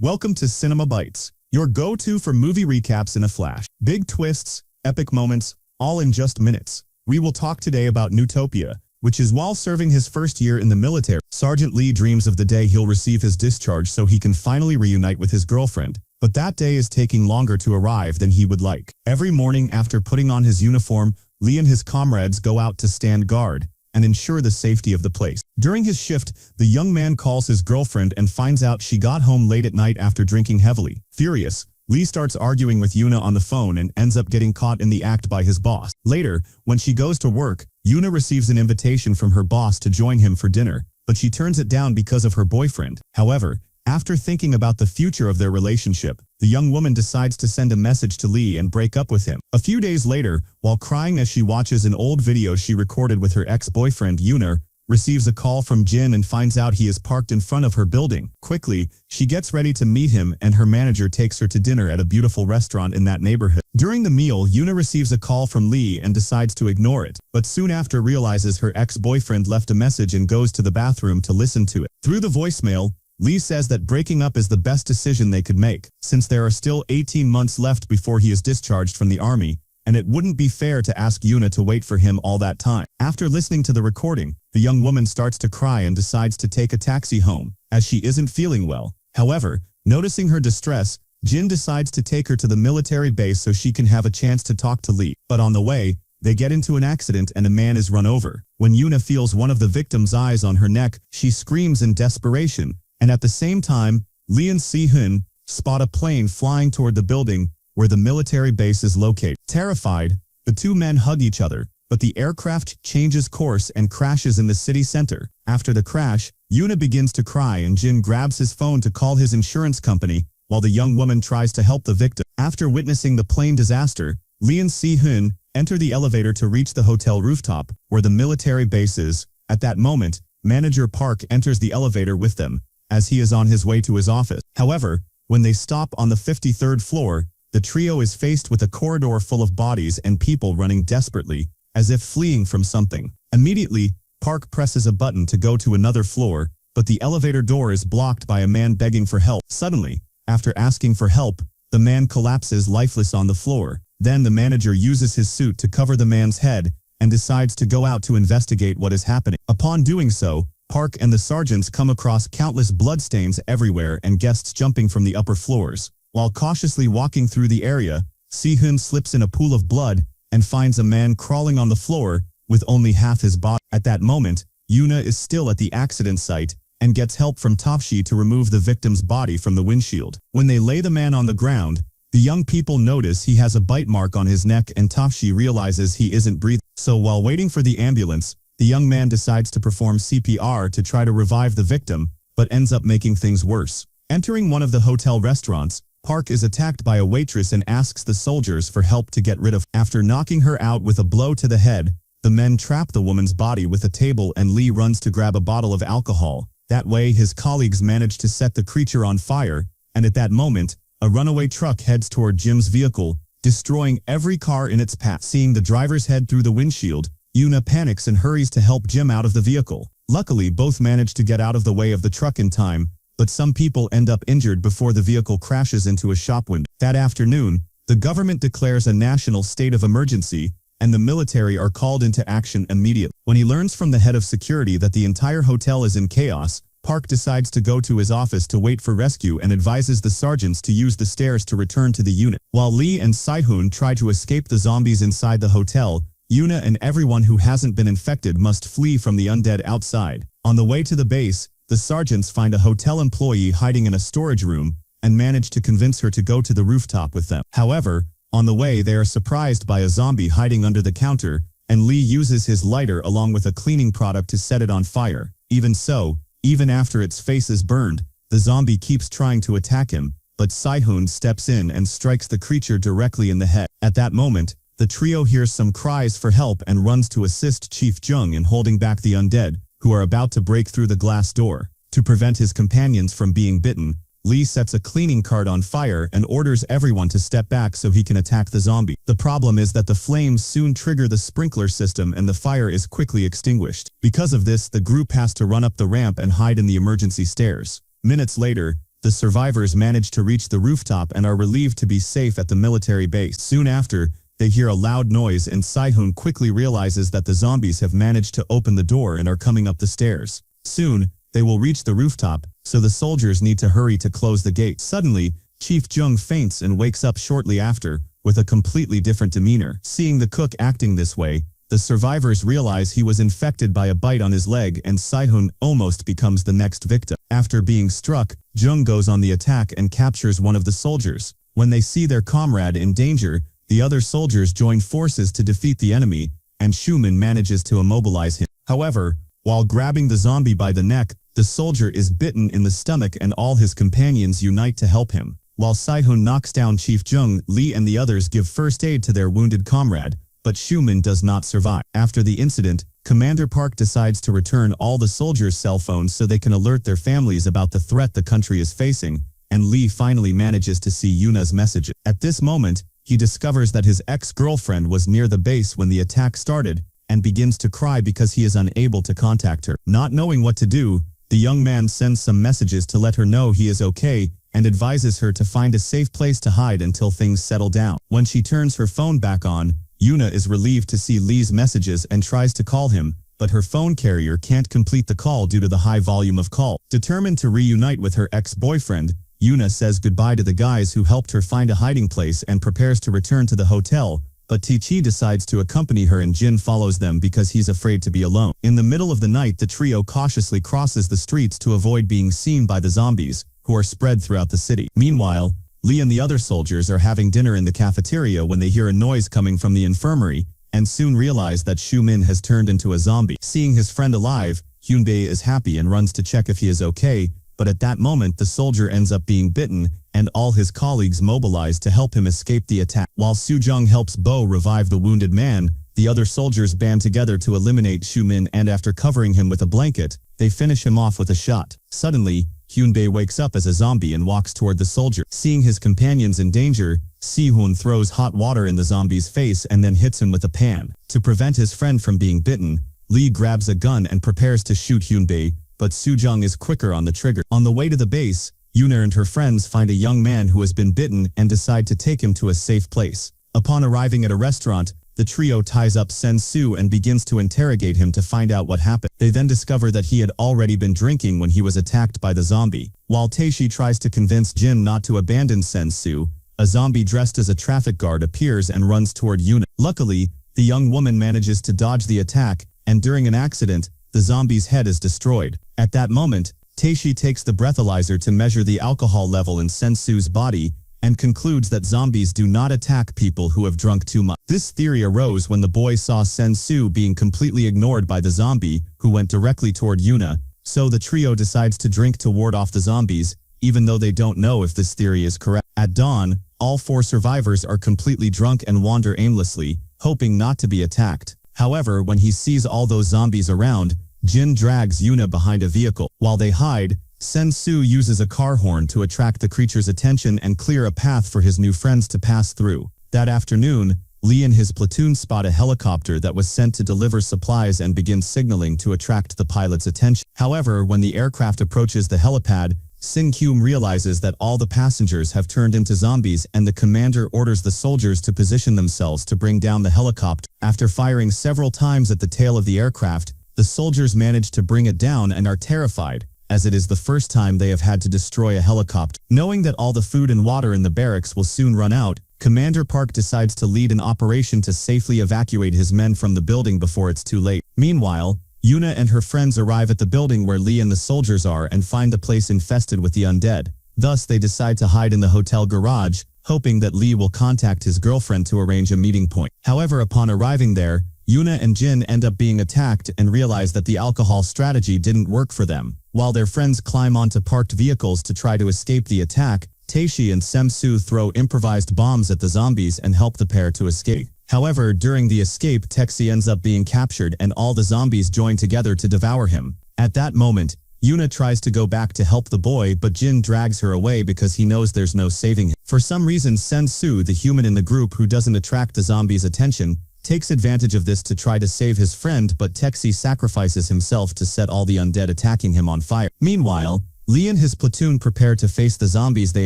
Welcome to Cinema Bites, your go-to for movie recaps in a flash. Big twists, epic moments, all in just minutes. We will talk today about Newtopia, which is while serving his first year in the military. Sergeant Lee dreams of the day he'll receive his discharge so he can finally reunite with his girlfriend. But that day is taking longer to arrive than he would like. Every morning after putting on his uniform, Lee and his comrades go out to stand guard and ensure the safety of the place. During his shift, the young man calls his girlfriend and finds out she got home late at night after drinking heavily. Furious, Lee starts arguing with Yuna on the phone and ends up getting caught in the act by his boss. Later, when she goes to work, Yuna receives an invitation from her boss to join him for dinner, but she turns it down because of her boyfriend. However, after thinking about the future of their relationship, the young woman decides to send a message to Lee and break up with him. A few days later, while crying as she watches an old video she recorded with her ex-boyfriend, Yuna receives a call from Jin and finds out he is parked in front of her building. Quickly, she gets ready to meet him and her manager takes her to dinner at a beautiful restaurant in that neighborhood. During the meal, Yuna receives a call from Lee and decides to ignore it, but soon after realizes her ex-boyfriend left a message and goes to the bathroom to listen to it. Through the voicemail, Lee says that breaking up is the best decision they could make, since there are still 18 months left before he is discharged from the army, and it wouldn't be fair to ask Yuna to wait for him all that time. After listening to the recording, the young woman starts to cry and decides to take a taxi home, as she isn't feeling well. However, noticing her distress, Jin decides to take her to the military base so she can have a chance to talk to Lee. But on the way, they get into an accident and a man is run over. When Yuna feels one of the victim's eyes on her neck, she screams in desperation. And at the same time, Lee and Si-hun spot a plane flying toward the building where the military base is located. Terrified, the two men hug each other, but the aircraft changes course and crashes in the city center. After the crash, Yuna begins to cry and Jin grabs his phone to call his insurance company, while the young woman tries to help the victim. After witnessing the plane disaster, Lee and Si-hun enter the elevator to reach the hotel rooftop, where the military base is. At that moment, Manager Park enters the elevator with them, as he is on his way to his office. However, when they stop on the 53rd floor, the trio is faced with a corridor full of bodies and people running desperately, as if fleeing from something. Immediately, Park presses a button to go to another floor, but the elevator door is blocked by a man begging for help. Suddenly, after asking for help, the man collapses lifeless on the floor. Then the manager uses his suit to cover the man's head and decides to go out to investigate what is happening. Upon doing so, Park and the sergeants come across countless bloodstains everywhere and guests jumping from the upper floors. While cautiously walking through the area, Si-hun slips in a pool of blood and finds a man crawling on the floor with only half his body. At that moment, Yuna is still at the accident site and gets help from Topshi to remove the victim's body from the windshield. When they lay the man on the ground, the young people notice he has a bite mark on his neck and Topshi realizes he isn't breathing. So while waiting for the ambulance, the young man decides to perform CPR to try to revive the victim, but ends up making things worse. Entering one of the hotel restaurants, Park is attacked by a waitress and asks the soldiers for help to get rid of her. After knocking her out with a blow to the head, the men trap the woman's body with a table and Lee runs to grab a bottle of alcohol. That way, his colleagues manage to set the creature on fire, and at that moment, a runaway truck heads toward Jim's vehicle, destroying every car in its path. Seeing the driver's head through the windshield, Yuna panics and hurries to help Jim out of the vehicle. Luckily, both manage to get out of the way of the truck in time, but some people end up injured before the vehicle crashes into a shop window. That afternoon, the government declares a national state of emergency, and the military are called into action immediately. When he learns from the head of security that the entire hotel is in chaos, Park decides to go to his office to wait for rescue and advises the sergeants to use the stairs to return to the unit. While Lee and Si-hun try to escape the zombies inside the hotel, Yuna and everyone who hasn't been infected must flee from the undead outside. On the way to the base, the sergeants find a hotel employee hiding in a storage room and manage to convince her to go to the rooftop with them. However, on the way they are surprised by a zombie hiding under the counter, and Lee uses his lighter along with a cleaning product to set it on fire. Even so, even after its face is burned, the zombie keeps trying to attack him, but Si-hun steps in and strikes the creature directly in the head. At that moment, the trio hears some cries for help and runs to assist Chief Jung in holding back the undead, who are about to break through the glass door. To prevent his companions from being bitten, Lee sets a cleaning cart on fire and orders everyone to step back so he can attack the zombie. The problem is that the flames soon trigger the sprinkler system and the fire is quickly extinguished. Because of this, the group has to run up the ramp and hide in the emergency stairs. Minutes later, the survivors manage to reach the rooftop and are relieved to be safe at the military base. Soon after, they hear a loud noise and Si-hoon quickly realizes that the zombies have managed to open the door and are coming up the stairs. Soon, they will reach the rooftop, so the soldiers need to hurry to close the gate. Suddenly, Chief Jung faints and wakes up shortly after, with a completely different demeanor. Seeing the cook acting this way, the survivors realize he was infected by a bite on his leg and Si-hoon almost becomes the next victim. After being struck, Jung goes on the attack and captures one of the soldiers. When they see their comrade in danger, the other soldiers join forces to defeat the enemy, and Schumann manages to immobilize him. However, while grabbing the zombie by the neck, the soldier is bitten in the stomach and all his companions unite to help him. While Si-hoon knocks down Chief Jung, Lee and the others give first aid to their wounded comrade, but Schumann does not survive. After the incident, Commander Park decides to return all the soldiers' cell phones so they can alert their families about the threat the country is facing, and Lee finally manages to see Yuna's messages. At this moment, he discovers that his ex-girlfriend was near the base when the attack started, and begins to cry because he is unable to contact her. Not knowing what to do, the young man sends some messages to let her know he is okay, and advises her to find a safe place to hide until things settle down. When she turns her phone back on, Yuna is relieved to see Lee's messages and tries to call him, but her phone carrier can't complete the call due to the high volume of call. Determined to reunite with her ex-boyfriend, Yuna says goodbye to the guys who helped her find a hiding place and prepares to return to the hotel, but Ti-Chi decides to accompany her and Jin follows them because he's afraid to be alone. In the middle of the night, the trio cautiously crosses the streets to avoid being seen by the zombies, who are spread throughout the city. Meanwhile, Lee and the other soldiers are having dinner in the cafeteria when they hear a noise coming from the infirmary, and soon realize that Shu-min has turned into a zombie. Seeing his friend alive, Hyunbae is happy and runs to check if he is okay, but at that moment the soldier ends up being bitten, and all his colleagues mobilize to help him escape the attack. While Soo-jung helps Bo revive the wounded man, the other soldiers band together to eliminate Shu-min, and after covering him with a blanket, they finish him off with a shot. Suddenly, Hyunbae wakes up as a zombie and walks toward the soldier. Seeing his companions in danger, Si-hoon throws hot water in the zombie's face and then hits him with a pan. To prevent his friend from being bitten, Lee grabs a gun and prepares to shoot Hyunbae, but Soo-jung is quicker on the trigger. On the way to the base, Yuna and her friends find a young man who has been bitten and decide to take him to a safe place. Upon arriving at a restaurant, the trio ties up Sen-soo and begins to interrogate him to find out what happened. They then discover that he had already been drinking when he was attacked by the zombie. While Taeshi tries to convince Jin not to abandon Sen-soo, a zombie dressed as a traffic guard appears and runs toward Yuna. Luckily, the young woman manages to dodge the attack, and during an accident, the zombie's head is destroyed. At that moment, Taeshi takes the breathalyzer to measure the alcohol level in Sen-soo's body, and concludes that zombies do not attack people who have drunk too much. This theory arose when the boy saw Sen-soo being completely ignored by the zombie, who went directly toward Yuna, so the trio decides to drink to ward off the zombies, even though they don't know if this theory is correct. At dawn, all 4 survivors are completely drunk and wander aimlessly, hoping not to be attacked. However, when he sees all those zombies around, Jin drags Yuna behind a vehicle. While they hide, Sen-soo uses a car horn to attract the creature's attention and clear a path for his new friends to pass through. That afternoon, Lee and his platoon spot a helicopter that was sent to deliver supplies and begin signaling to attract the pilot's attention. However, when the aircraft approaches the helipad, Sin-kyum realizes that all the passengers have turned into zombies, and the commander orders the soldiers to position themselves to bring down the helicopter. After firing several times at the tail of the aircraft, the soldiers manage to bring it down and are terrified, as it is the first time they have had to destroy a helicopter. Knowing that all the food and water in the barracks will soon run out, Commander Park decides to lead an operation to safely evacuate his men from the building before it's too late. Meanwhile, Yuna and her friends arrive at the building where Lee and the soldiers are and find the place infested with the undead. Thus, they decide to hide in the hotel garage, hoping that Lee will contact his girlfriend to arrange a meeting point. However, upon arriving there, Yuna and Jin end up being attacked and realize that the alcohol strategy didn't work for them. While their friends climb onto parked vehicles to try to escape the attack, Taeshi and Sem-soo throw improvised bombs at the zombies and help the pair to escape. However, during the escape, Taexi ends up being captured and all the zombies join together to devour him. At that moment, Yuna tries to go back to help the boy, but Jin drags her away because he knows there's no saving him. For some reason, Sen-soo, the human in the group who doesn't attract the zombies' attention, takes advantage of this to try to save his friend, but Taexi sacrifices himself to set all the undead attacking him on fire. Meanwhile, Lee and his platoon prepare to face the zombies they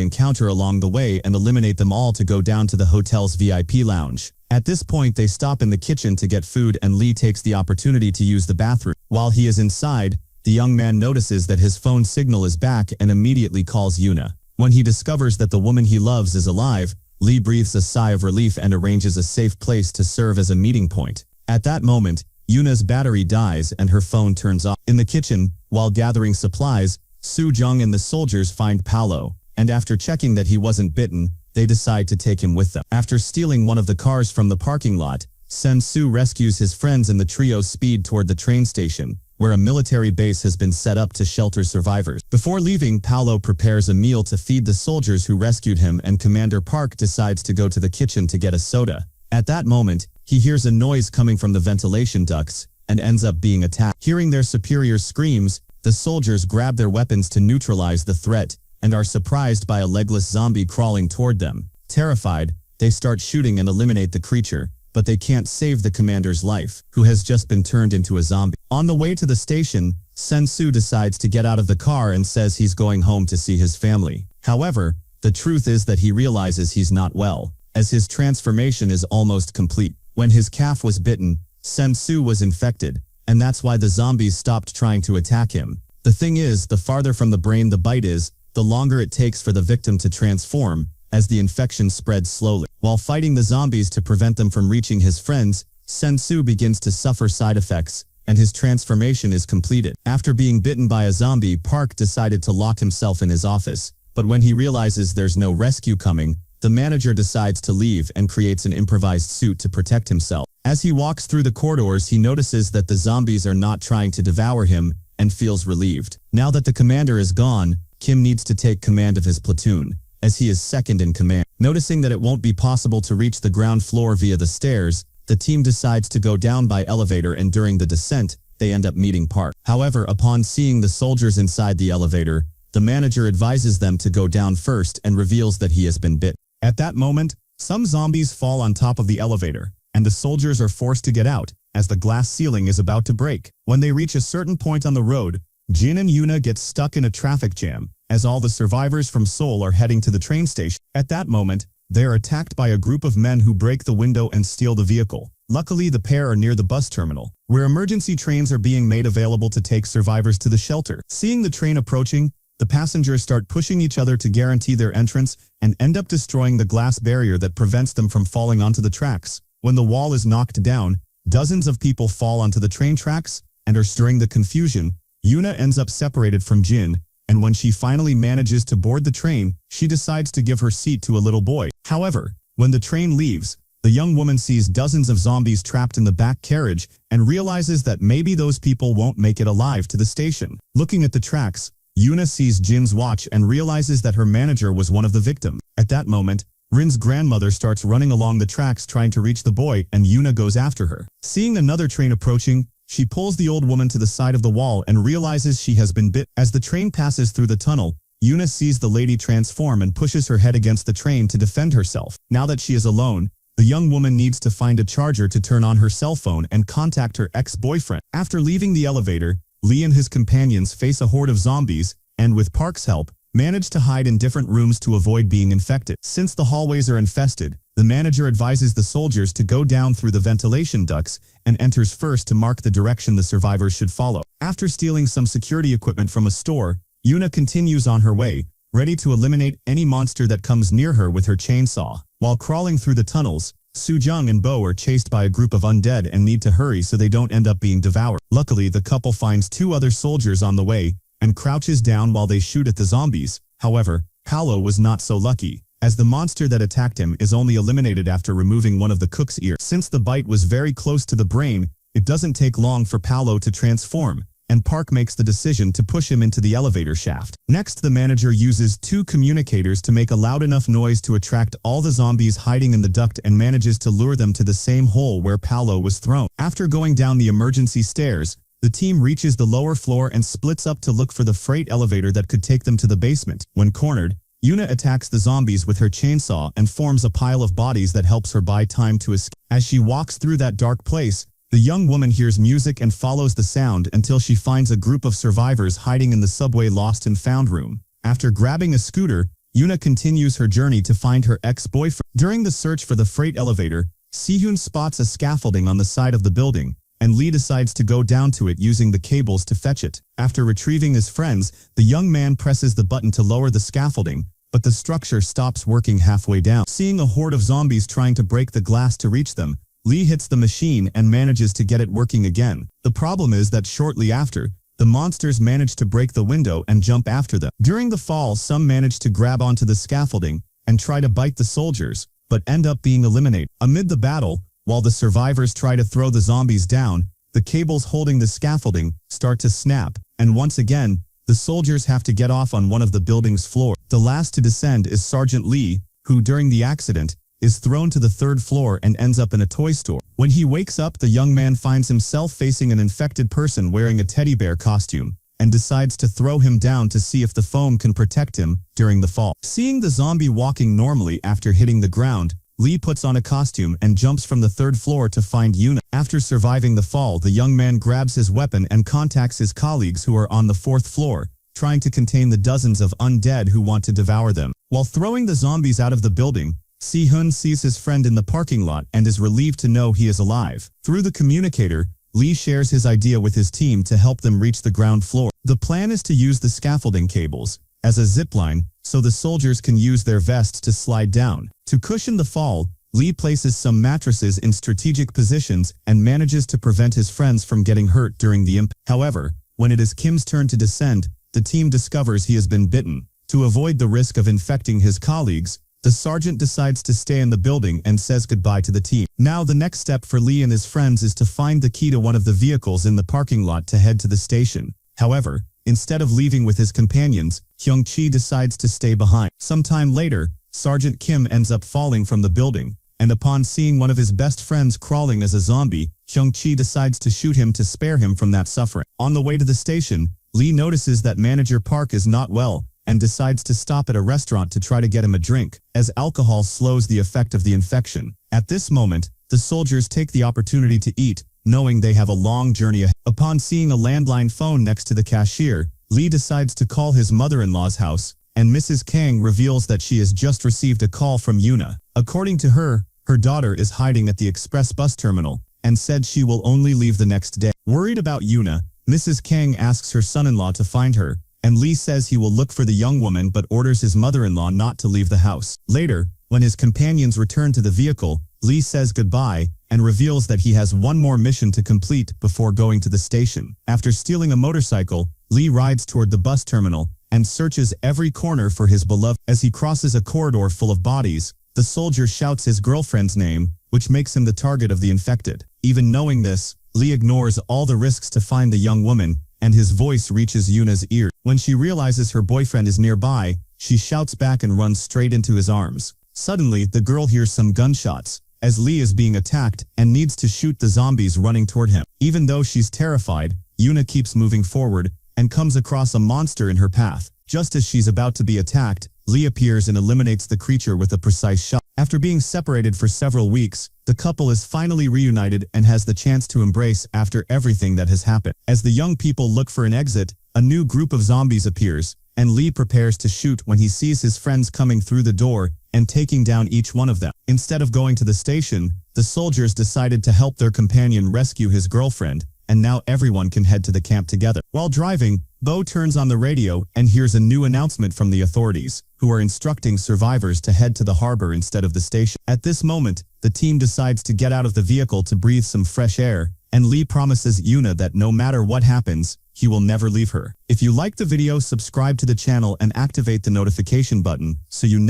encounter along the way and eliminate them all to go down to the hotel's VIP lounge. At this point, they stop in the kitchen to get food and Lee takes the opportunity to use the bathroom. While he is inside, the young man notices that his phone signal is back and immediately calls Yuna. When he discovers that the woman he loves is alive, Lee breathes a sigh of relief and arranges a safe place to serve as a meeting point. At that moment, Yuna's battery dies and her phone turns off. In the kitchen, while gathering supplies, Soo-jung and the soldiers find Paolo, and after checking that he wasn't bitten, they decide to take him with them. After stealing one of the cars from the parking lot, Sen-soo rescues his friends and the trio speed toward the train station, where a military base has been set up to shelter survivors. Before leaving, Paolo prepares a meal to feed the soldiers who rescued him and Commander Park decides to go to the kitchen to get a soda. At that moment, he hears a noise coming from the ventilation ducts and ends up being attacked. Hearing their superior's screams, the soldiers grab their weapons to neutralize the threat and are surprised by a legless zombie crawling toward them. Terrified, they start shooting and eliminate the creature, but they can't save the commander's life, who has just been turned into a zombie. On the way to the station, Sen-soo decides to get out of the car and says he's going home to see his family. However, the truth is that he realizes he's not well, as his transformation is almost complete. When his calf was bitten, Sen-soo was infected, and that's why the zombies stopped trying to attack him. The thing is, the farther from the brain the bite is, the longer it takes for the victim to transform, as the infection spreads slowly. While fighting the zombies to prevent them from reaching his friends, Sen-soo begins to suffer side effects, and his transformation is completed. After being bitten by a zombie, Park decided to lock himself in his office, but when he realizes there's no rescue coming, the manager decides to leave and creates an improvised suit to protect himself. As he walks through the corridors, he notices that the zombies are not trying to devour him and feels relieved. Now that the commander is gone, Kim needs to take command of his platoon, as he is second in command. Noticing that it won't be possible to reach the ground floor via the stairs, the team decides to go down by elevator and during the descent, they end up meeting Park. However, upon seeing the soldiers inside the elevator, the manager advises them to go down first and reveals that he has been bit. At that moment, some zombies fall on top of the elevator, and the soldiers are forced to get out, as the glass ceiling is about to break. When they reach a certain point on the road, Jin and Yuna get stuck in a traffic jam, as all the survivors from Seoul are heading to the train station. At that moment, they are attacked by a group of men who break the window and steal the vehicle. Luckily, the pair are near the bus terminal, where emergency trains are being made available to take survivors to the shelter. Seeing the train approaching, the passengers start pushing each other to guarantee their entrance and end up destroying the glass barrier that prevents them from falling onto the tracks. When the wall is knocked down, dozens of people fall onto the train tracks and are stirring the confusion. Yuna ends up separated from Jin, and when she finally manages to board the train, she decides to give her seat to a little boy. However, when the train leaves, the young woman sees dozens of zombies trapped in the back carriage and realizes that maybe those people won't make it alive to the station. Looking at the tracks, Yuna sees Jin's watch and realizes that her manager was one of the victims. At that moment, Rin's grandmother starts running along the tracks trying to reach the boy, and Yuna goes after her. Seeing another train approaching, she pulls the old woman to the side of the wall and realizes she has been bit. As the train passes through the tunnel, Yuna sees the lady transform and pushes her head against the train to defend herself. Now that she is alone, the young woman needs to find a charger to turn on her cell phone and contact her ex-boyfriend. After leaving the elevator, Lee and his companions face a horde of zombies, and with Park's help, manage to hide in different rooms to avoid being infected. Since the hallways are infested, the manager advises the soldiers to go down through the ventilation ducts and enters first to mark the direction the survivors should follow. After stealing some security equipment from a store, Yuna continues on her way, ready to eliminate any monster that comes near her with her chainsaw. While crawling through the tunnels, Soo-jung and Bo are chased by a group of undead and need to hurry so they don't end up being devoured. Luckily, the couple finds two other soldiers on the way and crouches down while they shoot at the zombies. However, Paolo was not so lucky, as the monster that attacked him is only eliminated after removing one of the cook's ears. Since the bite was very close to the brain, it doesn't take long for Paolo to transform, and Park makes the decision to push him into the elevator shaft. Next, the manager uses two communicators to make a loud enough noise to attract all the zombies hiding in the duct and manages to lure them to the same hole where Paolo was thrown. After going down the emergency stairs, the team reaches the lower floor and splits up to look for the freight elevator that could take them to the basement. When cornered, Yuna attacks the zombies with her chainsaw and forms a pile of bodies that helps her buy time to escape. As she walks through that dark place, The young woman hears music and follows the sound until she finds a group of survivors hiding in the subway lost and found room. After grabbing a scooter, Yuna continues her journey to find her ex-boyfriend. During the search for the freight elevator, Sihyun spots a scaffolding on the side of the building, and Lee decides to go down to it using the cables to fetch it. After retrieving his friends, the young man presses the button to lower the scaffolding, but the structure stops working halfway down. Seeing a horde of zombies trying to break the glass to reach them, Lee hits the machine and manages to get it working again. The problem is that shortly after, the monsters manage to break the window and jump after them. During the fall, some manage to grab onto the scaffolding and try to bite the soldiers, but end up being eliminated. Amid the battle, while the survivors try to throw the zombies down, the cables holding the scaffolding start to snap, and once again, the soldiers have to get off on one of the building's floor. The last to descend is Sergeant Lee, who during the accident, is thrown to the third floor and ends up in a toy store. When he wakes up, the young man finds himself facing an infected person wearing a teddy bear costume, and decides to throw him down to see if the foam can protect him during the fall. Seeing the zombie walking normally after hitting the ground, Lee puts on a costume and jumps from the third floor to find Yuna. After surviving the fall, the young man grabs his weapon and contacts his colleagues who are on the fourth floor, trying to contain the dozens of undead who want to devour them. While throwing the zombies out of the building, Sihyun sees his friend in the parking lot and is relieved to know he is alive. Through the communicator, Lee shares his idea with his team to help them reach the ground floor. The plan is to use the scaffolding cables as a zipline so the soldiers can use their vests to slide down. To cushion the fall, Lee places some mattresses in strategic positions and manages to prevent his friends from getting hurt during the impact. However, when it is Kim's turn to descend, the team discovers he has been bitten. To avoid the risk of infecting his colleagues, the sergeant decides to stay in the building and says goodbye to the team. Now the next step for Lee and his friends is to find the key to one of the vehicles in the parking lot to head to the station. However, instead of leaving with his companions, Hyung-chi decides to stay behind. Sometime later, Sergeant Kim ends up falling from the building, and upon seeing one of his best friends crawling as a zombie, Hyung-chi decides to shoot him to spare him from that suffering. On the way to the station, Lee notices that Manager Park is not well, and decides to stop at a restaurant to try to get him a drink, as alcohol slows the effect of the infection. At this moment, the soldiers take the opportunity to eat, knowing they have a long journey ahead. Upon seeing a landline phone next to the cashier, Lee decides to call his mother-in-law's house, and Mrs. Kang reveals that she has just received a call from Yuna. According to her, her daughter is hiding at the express bus terminal, and said she will only leave the next day. Worried about Yuna, Mrs. Kang asks her son-in-law to find her, and Lee says he will look for the young woman but orders his mother-in-law not to leave the house. Later, when his companions return to the vehicle, Lee says goodbye and reveals that he has one more mission to complete before going to the station. After stealing a motorcycle, Lee rides toward the bus terminal and searches every corner for his beloved. As he crosses a corridor full of bodies, the soldier shouts his girlfriend's name, which makes him the target of the infected. Even knowing this, Lee ignores all the risks to find the young woman, and his voice reaches Yuna's ear. When she realizes her boyfriend is nearby, she shouts back and runs straight into his arms. Suddenly, the girl hears some gunshots, as Lee is being attacked and needs to shoot the zombies running toward him. Even though she's terrified, Yuna keeps moving forward and comes across a monster in her path. Just as she's about to be attacked, Lee appears and eliminates the creature with a precise shot. After being separated for several weeks, the couple is finally reunited and has the chance to embrace after everything that has happened. As the young people look for an exit, a new group of zombies appears, and Lee prepares to shoot when he sees his friends coming through the door and taking down each one of them. Instead of going to the station, the soldiers decided to help their companion rescue his girlfriend, and now everyone can head to the camp together. While driving, Bo turns on the radio and hears a new announcement from the authorities, who are instructing survivors to head to the harbor instead of the station. At this moment, the team decides to get out of the vehicle to breathe some fresh air, and Lee promises Yuna that no matter what happens, he will never leave her. If you liked the video, subscribe to the channel and activate the notification button so you